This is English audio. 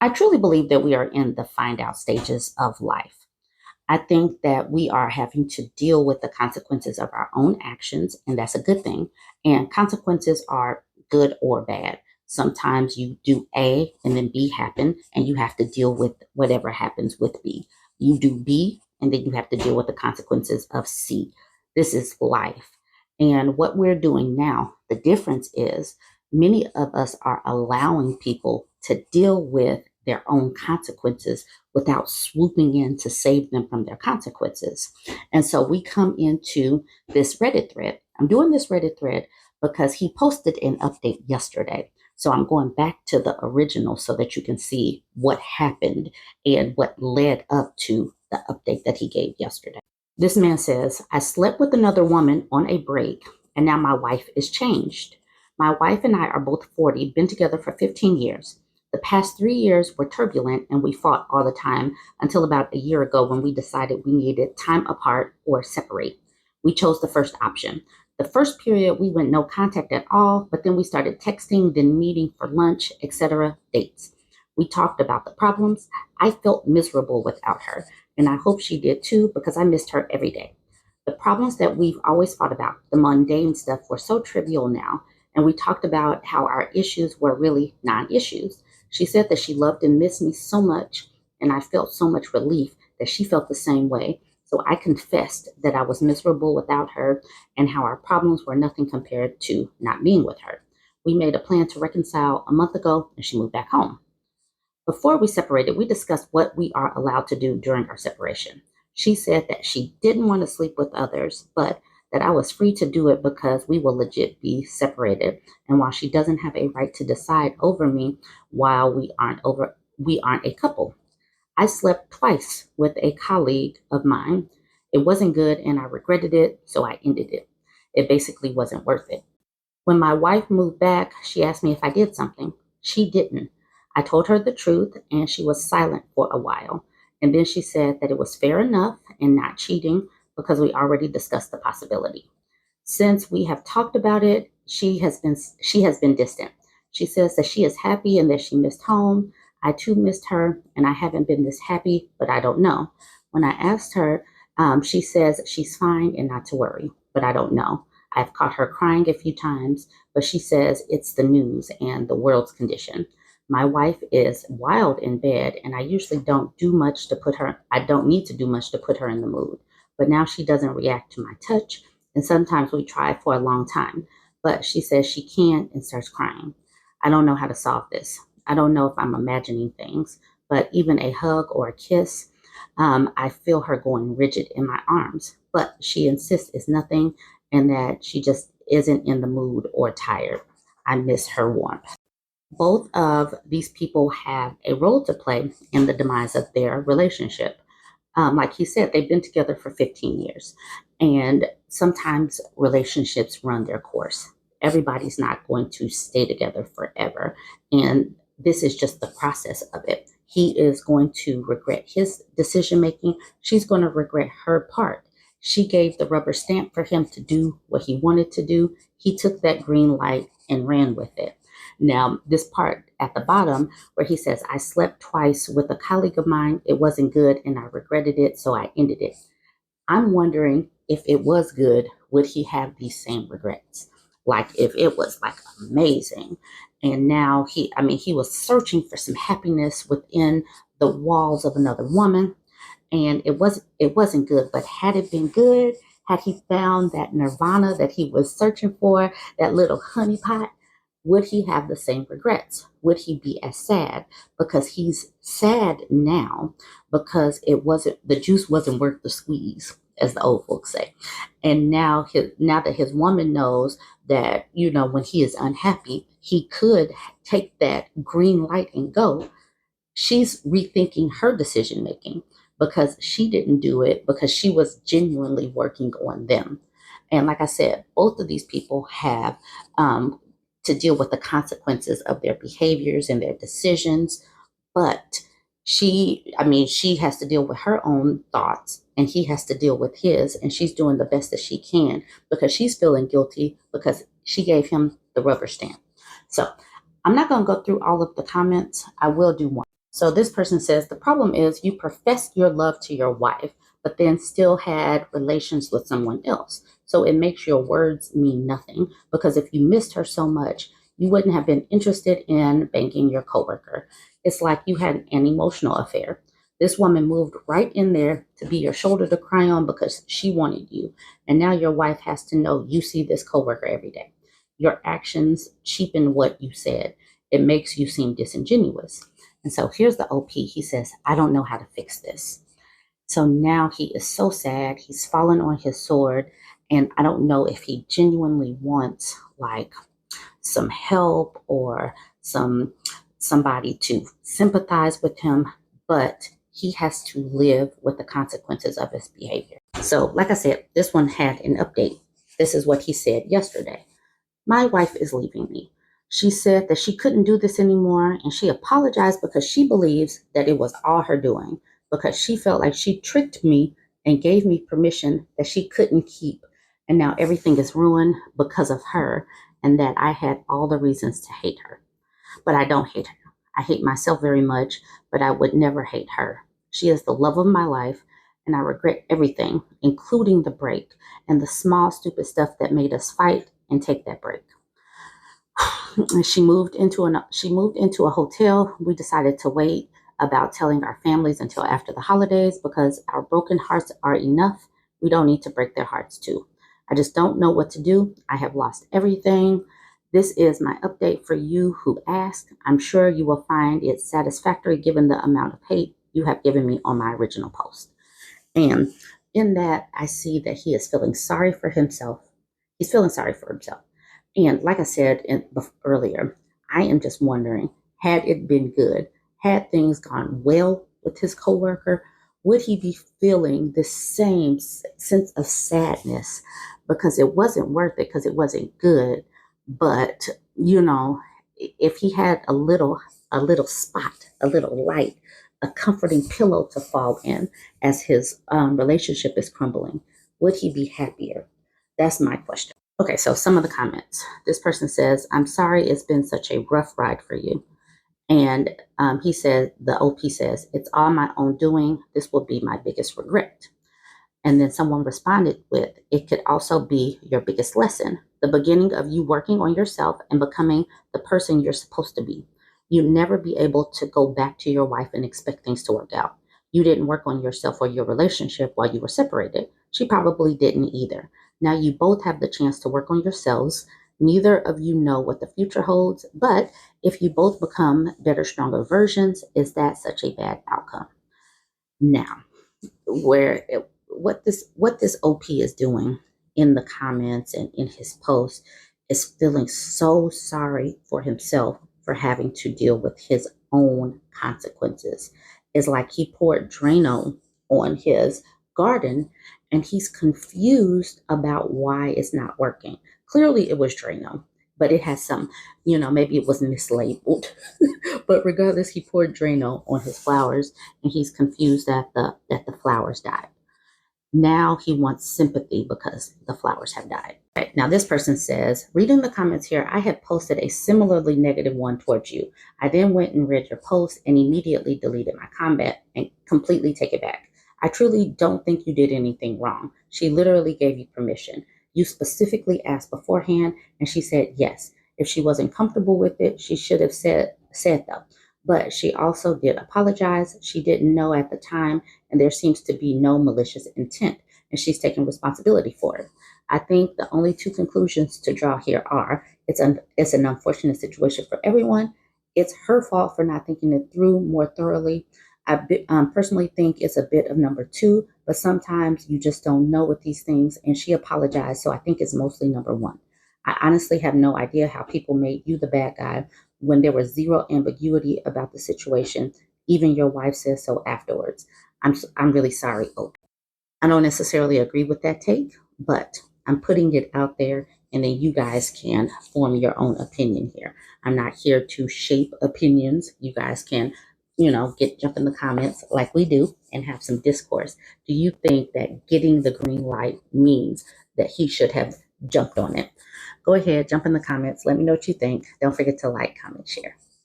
I truly believe that we are in the find out stages of life. I think that we are having to deal with the consequences of our own actions, and that's a good thing. And consequences are good or bad. Sometimes you do A and then B happen, and you have to deal with whatever happens with B. You do B, and then you have to deal with the consequences of C. This is life. And what we're doing now, the difference is many of us are allowing people to deal with their own consequences without swooping in to save them from their consequences. And so we come into this Reddit thread. I'm doing this Reddit thread because he posted an update yesterday. So I'm going back to the original so that you can see what happened and what led up to the update that he gave yesterday. This man says, I slept with another woman on a break, and now my wife is changed. My wife and I are both 40, been together for 15 years. The past 3 years were turbulent and we fought all the time until about a year ago when we decided we needed time apart or separate. We chose the first option. The first period we went no contact at all, but then we started texting, then meeting for lunch, etc., dates. We talked about the problems. I felt miserable without her, and I hope she did too because I missed her every day. The problems that we've always fought about, the mundane stuff, were so trivial now, and we talked about how our issues were really non-issues. She said that she loved and missed me so much, and I felt so much relief that she felt the same way. So I confessed that I was miserable without her and how our problems were nothing compared to not being with her. We made a plan to reconcile a month ago, and she moved back home. Before we separated, we discussed what we are allowed to do during our separation. She said that she didn't want to sleep with others, but that I was free to do it because we will legit be separated. And while she doesn't have a right to decide over me while we aren't a couple. I slept twice with a colleague of mine. It wasn't good and I regretted it, so I ended it. It basically wasn't worth it. When my wife moved back, she asked me if I did something. She didn't. I told her the truth and she was silent for a while. And then she said that it was fair enough and not cheating because we already discussed the possibility. Since we have talked about it, she has been distant. She says that she is happy and that she missed home. I too missed her and I haven't been this happy, but I don't know. When I asked her, she says she's fine and not to worry, but I don't know. I've caught her crying a few times, but she says it's the news and the world's condition. My wife is wild in bed, and I don't need to do much to put her in the mood. But now she doesn't react to my touch, and sometimes we try for a long time. But she says she can't and starts crying. I don't know how to solve this. I don't know if I'm imagining things, but even a hug or a kiss, I feel her going rigid in my arms. But she insists it's nothing and that she just isn't in the mood or tired. I miss her warmth. Both of these people have a role to play in the demise of their relationship. Like he said, they've been together for 15 years, and sometimes relationships run their course. Everybody's not going to stay together forever, and this is just the process of it. He is going to regret his decision making. She's going to regret her part. She gave the rubber stamp for him to do what he wanted to do. He took that green light and ran with it. Now, this part at the bottom where he says, I slept twice with a colleague of mine. It wasn't good and I regretted it, so I ended it. I'm wondering if it was good, would he have these same regrets? Like if it was like amazing. And now he was searching for some happiness within the walls of another woman and it wasn't good. But had it been good, had he found that nirvana that he was searching for, that little honeypot, would he have the same regrets? Would he be as sad? Because he's sad now because the juice wasn't worth the squeeze, as the old folks say. And now that his woman knows that, when he is unhappy, he could take that green light and go. She's rethinking her decision making because she didn't do it because she was genuinely working on them. And like I said, both of these people have to deal with the consequences of their behaviors and their decisions. But she has to deal with her own thoughts and he has to deal with his. And she's doing the best that she can because she's feeling guilty because she gave him the rubber stamp. So I'm not going to go through all of the comments. I will do one. So this person says the problem is you professed your love to your wife, but then still had relations with someone else. So it makes your words mean nothing because if you missed her so much, you wouldn't have been interested in banging your coworker. It's like you had an emotional affair. This woman moved right in there to be your shoulder to cry on because she wanted you. And now your wife has to know you see this coworker every day. Your actions cheapen what you said. It makes you seem disingenuous. And so here's the OP. He says, I don't know how to fix this. So now he is so sad. He's fallen on his sword. And I don't know if he genuinely wants like some help or somebody to sympathize with him, but he has to live with the consequences of his behavior. So, like I said, this one had an update. This is what he said yesterday. My wife is leaving me. She said that she couldn't do this anymore and she apologized because she believes that it was all her doing, because she felt like she tricked me and gave me permission that she couldn't keep. And now everything is ruined because of her, and that I had all the reasons to hate her. But I don't hate her. I hate myself very much, but I would never hate her. She is the love of my life, and I regret everything, including the break and the small, stupid stuff that made us fight and take that break. She moved into a hotel. We decided to wait about telling our families until after the holidays because our broken hearts are enough. We don't need to break their hearts too. I just don't know what to do. I have lost everything. This is my update for you who asked. I'm sure you will find it satisfactory given the amount of hate you have given me on my original post. And in that, I see that he is feeling sorry for himself. He's feeling sorry for himself. And like I said earlier, I am just wondering, had it been good, had things gone well with his coworker, would he be feeling the same sense of sadness because it wasn't worth it, because it wasn't good? But if he had a little spot, a little light, a comforting pillow to fall in as his relationship is crumbling, would he be happier? That's my question. Okay, so some of the comments. This person says, I'm sorry it's been such a rough ride for you. And he said, the OP says, it's all my own doing. This will be my biggest regret. And then someone responded with, it could also be your biggest lesson, the beginning of you working on yourself and becoming the person you're supposed to be. You'd never be able to go back to your wife and expect things to work out. You didn't work on yourself or your relationship while you were separated. She probably didn't either. Now you both have the chance to work on yourselves. Neither of you know what the future holds, but if you both become better, stronger versions, is that such a bad outcome? Now, what this OP is doing in the comments and in his post is feeling so sorry for himself for having to deal with his own consequences. It's like he poured Drano on his garden and he's confused about why it's not working. Clearly it was Drano, but it has some, maybe it was mislabeled. But regardless, he poured Drano on his flowers and he's confused that the flowers died. Now he wants sympathy because the flowers have died. Okay, now this person says, reading the comments here, I had posted a similarly negative one towards you. I then went and read your post and immediately deleted my comment and completely take it back. I truly don't think you did anything wrong. She literally gave you permission. You specifically asked beforehand and she said yes. If she wasn't comfortable with it, she should have said though. But she also did apologize. She didn't know at the time, and there seems to be no malicious intent, and she's taking responsibility for it. I think the only two conclusions to draw here are it's an unfortunate situation for everyone. It's her fault for not thinking it through more thoroughly. Personally think it's a bit of number two, but sometimes you just don't know with these things, and she apologized, so I think it's mostly number one. I honestly have no idea how people made you the bad guy when there was zero ambiguity about the situation. Even your wife says so afterwards. I'm really sorry, Oak. I don't necessarily agree with that take, but I'm putting it out there and then you guys can form your own opinion here. I'm not here to shape opinions. You guys can, jump in the comments like we do and have some discourse. Do you think that getting the green light means that he should have jumped on it? Go ahead, jump in the comments. Let me know what you think. Don't forget to like, comment, share.